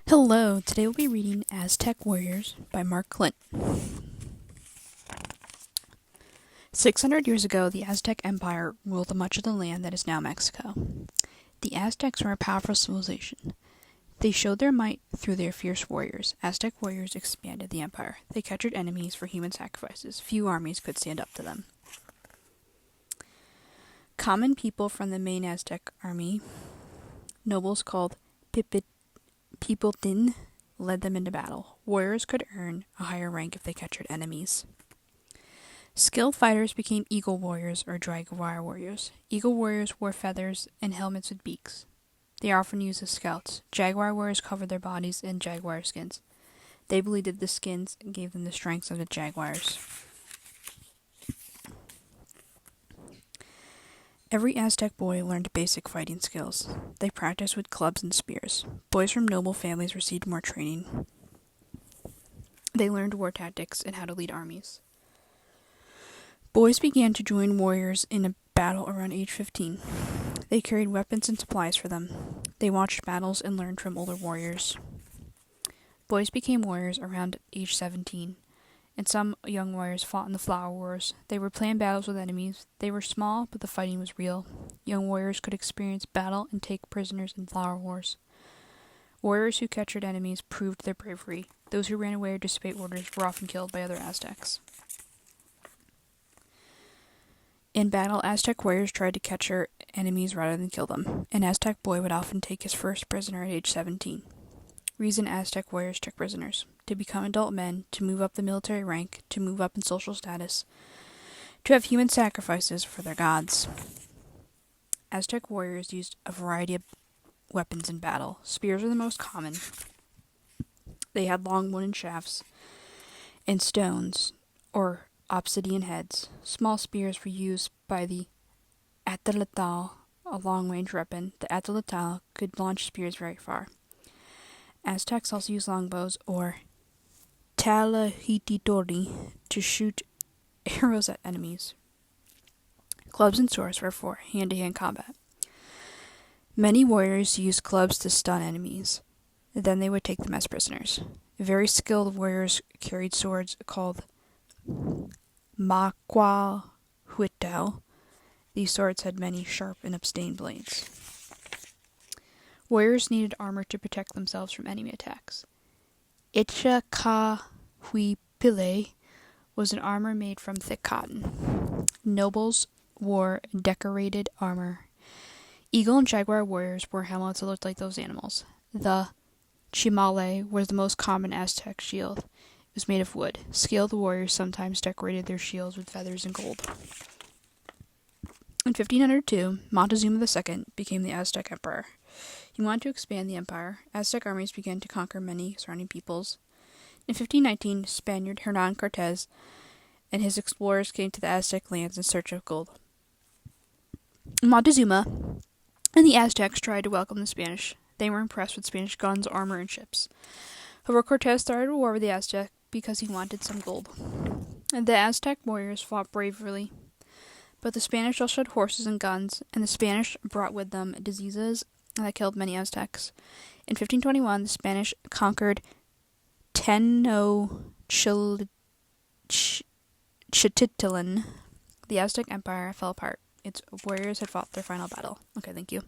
Hello, today we'll be reading Aztec Warriors by Mark Clint. 600 years ago, the Aztec Empire ruled much of the land that is now Mexico. The Aztecs were a powerful civilization. They showed their might through their fierce warriors. Aztec warriors expanded the empire. They captured enemies for human sacrifices. Few armies could stand up to them. Common people from the main Aztec army, nobles called Pipiltin, led them into battle. Warriors could earn a higher rank if they captured enemies. Skilled fighters became eagle warriors or jaguar warriors. Eagle warriors wore feathers and helmets with beaks. They are often used as scouts. Jaguar warriors covered their bodies in jaguar skins. They believed that the skins gave them the strength of the jaguars. Every Aztec boy learned basic fighting skills. They practiced with clubs and spears. Boys from noble families received more training. They learned war tactics and how to lead armies. Boys began to join warriors in a battle around age 15. They carried weapons and supplies for them. They watched battles and learned from older warriors. Boys became warriors around age 17. And some young warriors fought in the Flower Wars. They would plan battles with enemies. They were small, but the fighting was real. Young warriors could experience battle and take prisoners in Flower Wars. Warriors who captured enemies proved their bravery. Those who ran away or disobeyed orders were often killed by other Aztecs. In battle, Aztec warriors tried to capture enemies rather than kill them. An Aztec boy would often take his first prisoner at age 17. Reason Aztec warriors took prisoners: to become adult men, to move up the military rank, to move up in social status, to have human sacrifices for their gods. Aztec warriors used a variety of weapons in battle. Spears were the most common. They had long wooden shafts and stones, or obsidian heads. Small spears were used by the atlatl, a long-range weapon. The atlatl could launch spears very far. Aztecs also used longbows, or talahititori, to shoot arrows at enemies. Clubs and swords were for hand-to-hand combat. Many warriors used clubs to stun enemies. Then they would take them as prisoners. Very skilled warriors carried swords called maquahuitl. These swords had many sharp and obstinate blades. Warriors needed armor to protect themselves from enemy attacks. Ichacahuipile was an armor made from thick cotton. Nobles wore decorated armor. Eagle and jaguar warriors wore helmets that looked like those animals. The chimale was the most common Aztec shield. It was made of wood. Skilled warriors sometimes decorated their shields with feathers and gold. In 1502, Montezuma II became the Aztec emperor. He wanted to expand the empire. Aztec armies began to conquer many surrounding peoples. In 1519, Spaniard Hernan Cortez and his explorers came to the Aztec lands in search of gold. Montezuma and the Aztecs tried to welcome the Spanish. They were impressed with Spanish guns, armor, and ships. However, Cortez started a war with the Aztec because he wanted some gold. The Aztec warriors fought bravely, but the Spanish also had horses and guns, and the Spanish brought with them diseases that killed many Aztecs. In 1521, the Spanish conquered Tenochtitlan. The Aztec Empire fell apart. Its warriors had fought their final battle. Okay, thank you.